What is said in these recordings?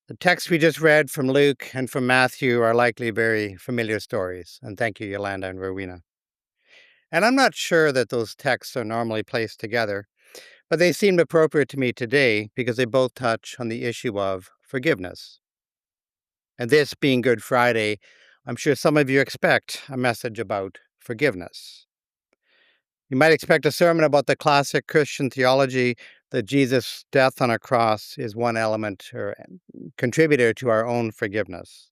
The texts we just read from Luke and from Matthew are likely very familiar stories. And thank you, Yolanda and Rowena. And I'm not sure that those texts are normally placed together, but they seemed appropriate to me today because they both touch on the issue of forgiveness. And this being Good Friday, I'm sure some of you expect a message about forgiveness. You might expect a sermon about the classic Christian theology that Jesus' death on a cross is one element or contributor to our own forgiveness.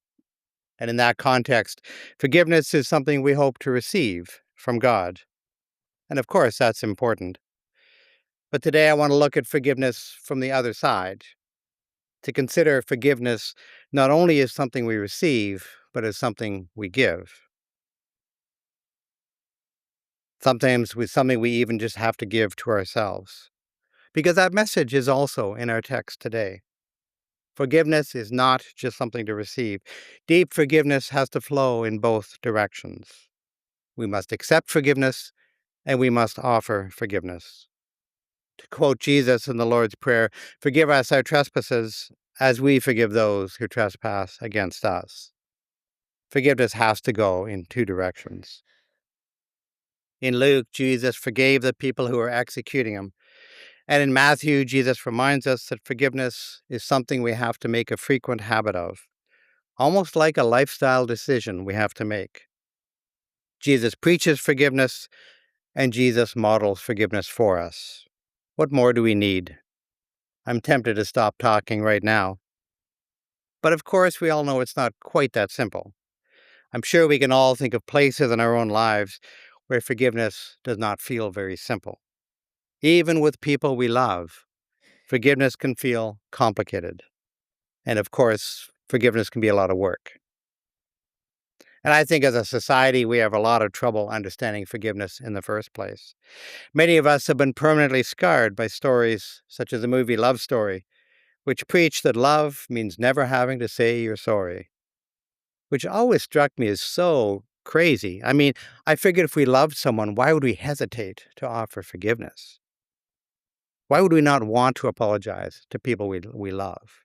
And in that context, forgiveness is something we hope to receive from God. And of course, that's important. But today I want to look at forgiveness from the other side, to consider forgiveness not only as something we receive, but as something we give. Sometimes with something we even just have to give to ourselves. Because that message is also in our text today. Forgiveness is not just something to receive. Deep forgiveness has to flow in both directions. We must accept forgiveness and we must offer forgiveness. To quote Jesus in the Lord's Prayer, forgive us our trespasses as we forgive those who trespass against us. Forgiveness has to go in two directions. In Luke, Jesus forgave the people who were executing him. And in Matthew, Jesus reminds us that forgiveness is something we have to make a frequent habit of, almost like a lifestyle decision we have to make. Jesus preaches forgiveness, and Jesus models forgiveness for us. What more do we need? I'm tempted to stop talking right now. But of course, we all know it's not quite that simple. I'm sure we can all think of places in our own lives where forgiveness does not feel very simple. Even with people we love, forgiveness can feel complicated. And of course, forgiveness can be a lot of work. And I think as a society, we have a lot of trouble understanding forgiveness in the first place. Many of us have been permanently scarred by stories such as the movie Love Story, which preach that love means never having to say you're sorry, which always struck me as so crazy. I mean, I figured if we loved someone, why would we hesitate to offer forgiveness? Why would we not want to apologize to people we love?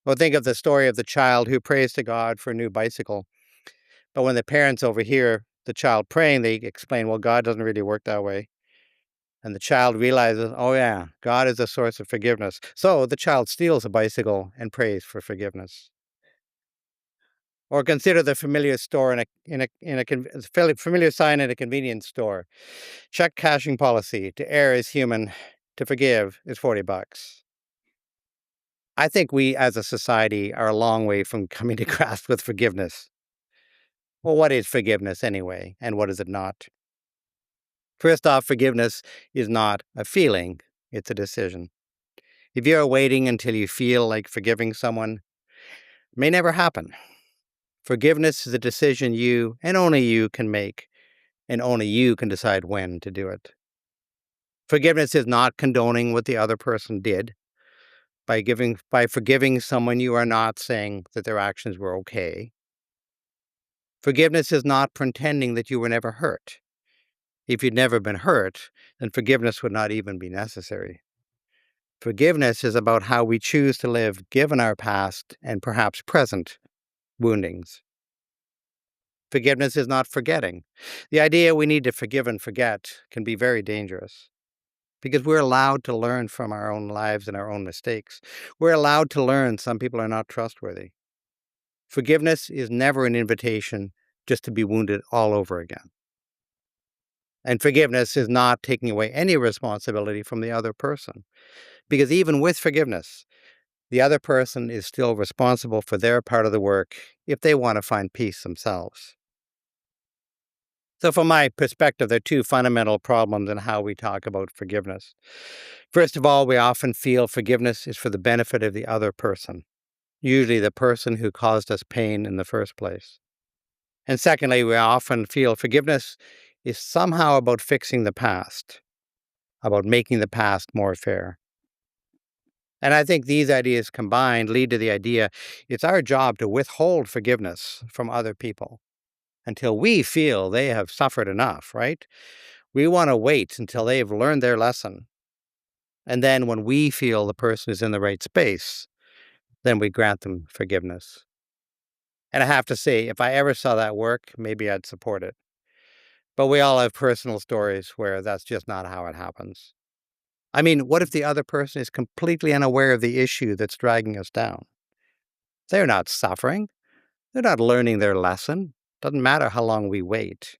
Well, think of the story of the child who prays to God for a new bicycle. But when the parents overhear the child praying, they explain, well, God doesn't really work that way. And the child realizes, oh, yeah, God is the source of forgiveness. So the child steals a bicycle and prays for forgiveness. Or consider the familiar store familiar sign in a convenience store. Check cashing policy. To err is human. To forgive is $40. I think we as a society are a long way from coming to grasp with forgiveness. Well, what is forgiveness anyway, and what is it not? First off, forgiveness is not a feeling, it's a decision. If you're waiting until you feel like forgiving someone, it may never happen. Forgiveness is a decision you and only you can make, and only you can decide when to do it. Forgiveness is not condoning what the other person did. By forgiving someone, you are not saying that their actions were okay. Forgiveness is not pretending that you were never hurt. If you'd never been hurt, then forgiveness would not even be necessary. Forgiveness is about how we choose to live given our past and perhaps present woundings. Forgiveness is not forgetting. The idea we need to forgive and forget can be very dangerous because we're allowed to learn from our own lives and our own mistakes. We're allowed to learn some people are not trustworthy. Forgiveness is never an invitation just to be wounded all over again. And forgiveness is not taking away any responsibility from the other person. Because even with forgiveness, the other person is still responsible for their part of the work if they want to find peace themselves. So, from my perspective, there are two fundamental problems in how we talk about forgiveness. First of all, we often feel forgiveness is for the benefit of the other person, usually the person who caused us pain in the first place. And secondly, we often feel forgiveness is somehow about fixing the past, about making the past more fair. And I think these ideas combined lead to the idea it's our job to withhold forgiveness from other people until we feel they have suffered enough, right? We want to wait until they've learned their lesson. And then when we feel the person is in the right space, then we grant them forgiveness. And I have to say, if I ever saw that work, maybe I'd support it. But we all have personal stories where that's just not how it happens. I mean, what if the other person is completely unaware of the issue that's dragging us down? They're not suffering. They're not learning their lesson. Doesn't matter how long we wait.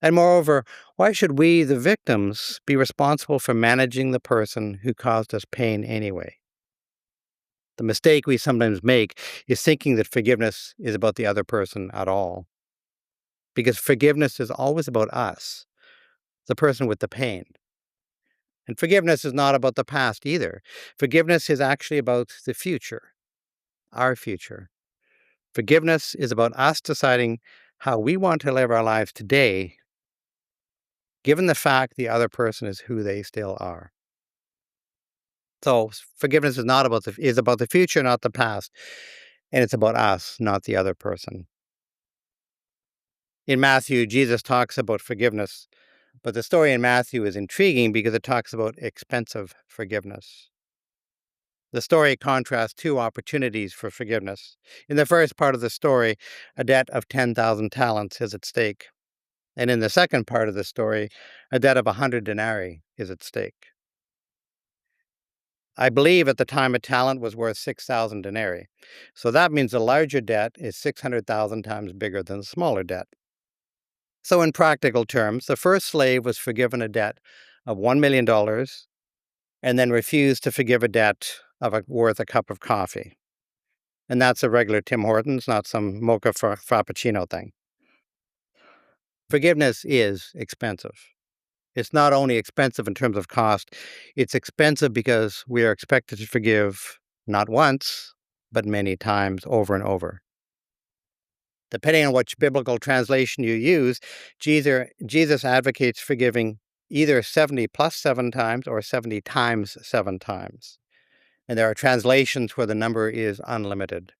And moreover, why should we, the victims, be responsible for managing the person who caused us pain anyway? The mistake we sometimes make is thinking that forgiveness is about the other person at all. Because forgiveness is always about us, the person with the pain. And forgiveness is not about the past either. Forgiveness is actually about the future, our future. Forgiveness is about us deciding how we want to live our lives today, given the fact the other person is who they still are. So forgiveness is about the future, not the past, and it's about us, not the other person. In Matthew, Jesus talks about forgiveness, but the story in Matthew is intriguing because it talks about expensive forgiveness. The story contrasts two opportunities for forgiveness. In the first part of the story, a debt of 10,000 talents is at stake. And in the second part of the story, a debt of 100 denarii is at stake. I believe at the time a talent was worth 6,000 denarii. So that means the larger debt is 600,000 times bigger than the smaller debt. So, in practical terms, the first slave was forgiven a debt of $1 million and then refused to forgive a debt worth a cup of coffee. And that's a regular Tim Hortons, not some mocha frappuccino thing. Forgiveness is expensive. It's not only expensive in terms of cost, it's expensive because we are expected to forgive not once, but many times over and over. Depending on which biblical translation you use, Jesus advocates forgiving either 70 plus 7 times or 70 times 7 times. And there are translations where the number is unlimited.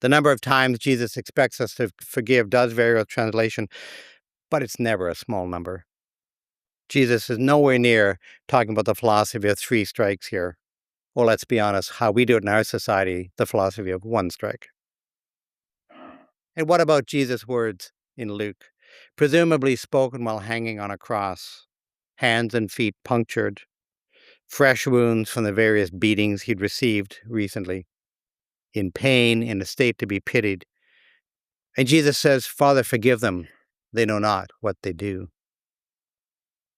The number of times Jesus expects us to forgive does vary with translation, but it's never a small number. Jesus is nowhere near talking about the philosophy of 3 strikes here. Or let's be honest, how we do it in our society, the philosophy of 1 strike. And what about Jesus' words in Luke, presumably spoken while hanging on a cross, hands and feet punctured, fresh wounds from the various beatings he'd received recently, in pain, in a state to be pitied. And Jesus says, "Father, forgive them. They know not what they do."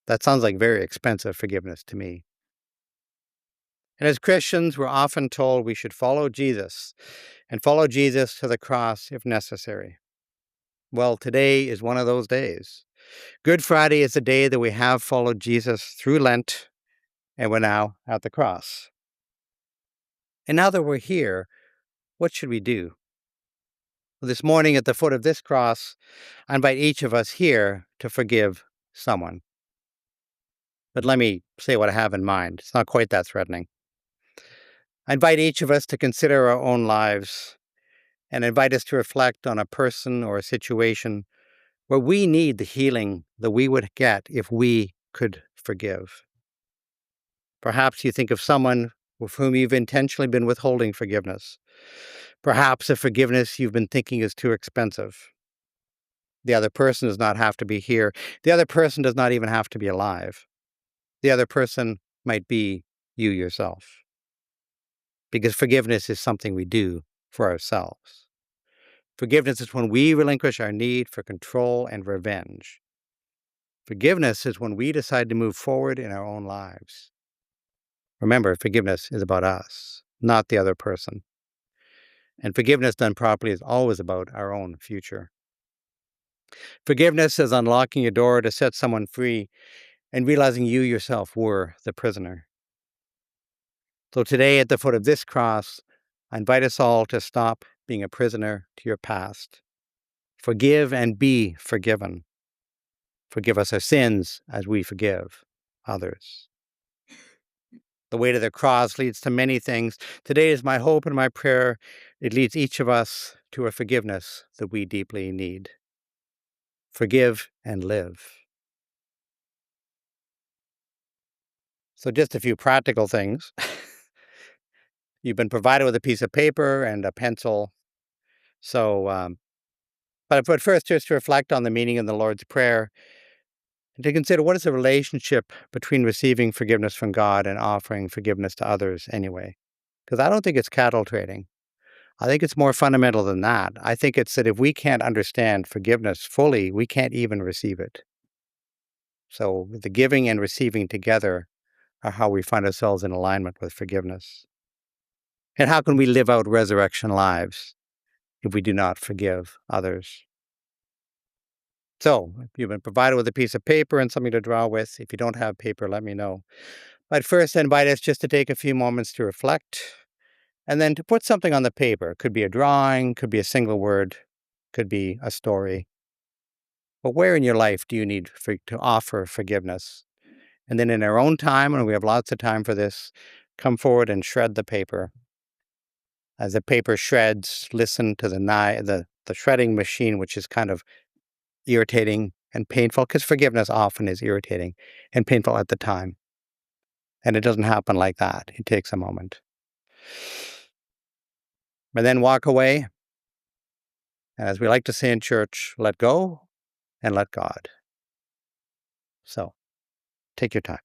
That sounds like very expensive forgiveness to me. And as Christians, we're often told we should follow Jesus and follow Jesus to the cross if necessary. Well, today is one of those days. Good Friday is the day that we have followed Jesus through Lent, and we're now at the cross. And now that we're here, what should we do? Well, this morning at the foot of this cross, I invite each of us here to forgive someone. But let me say what I have in mind. It's not quite that threatening. I invite each of us to consider our own lives and invite us to reflect on a person or a situation where we need the healing that we would get if we could forgive. Perhaps you think of someone with whom you've intentionally been withholding forgiveness. Perhaps the forgiveness you've been thinking is too expensive. The other person does not have to be here. The other person does not even have to be alive. The other person might be you yourself. Because forgiveness is something we do for ourselves. Forgiveness is when we relinquish our need for control and revenge. Forgiveness is when we decide to move forward in our own lives. Remember, forgiveness is about us, not the other person. And forgiveness done properly is always about our own future. Forgiveness is unlocking a door to set someone free and realizing you yourself were the prisoner. So today, at the foot of this cross, I invite us all to stop being a prisoner to your past. Forgive and be forgiven. Forgive us our sins as we forgive others. The way to the cross leads to many things. Today is my hope and my prayer. It leads each of us to a forgiveness that we deeply need. Forgive and live. So just a few practical things. You've been provided with a piece of paper and a pencil. So, but first, just to reflect on the meaning of the Lord's Prayer and to consider what is the relationship between receiving forgiveness from God and offering forgiveness to others anyway. Because I don't think it's cattle trading. I think it's more fundamental than that. I think it's that if we can't understand forgiveness fully, we can't even receive it. So the giving and receiving together are how we find ourselves in alignment with forgiveness. And how can we live out resurrection lives if we do not forgive others? So, if you've been provided with a piece of paper and something to draw with, if you don't have paper, let me know. But first, I invite us just to take a few moments to reflect and then to put something on the paper. It could be a drawing, could be a single word, could be a story. But where in your life do you need to offer forgiveness? And then in our own time, and we have lots of time for this, come forward and shred the paper. As the paper shreds, listen to the shredding machine, which is kind of irritating and painful, because forgiveness often is irritating and painful at the time. And it doesn't happen like that. It takes a moment. And then walk away. And as we like to say in church, let go and let God. So take your time.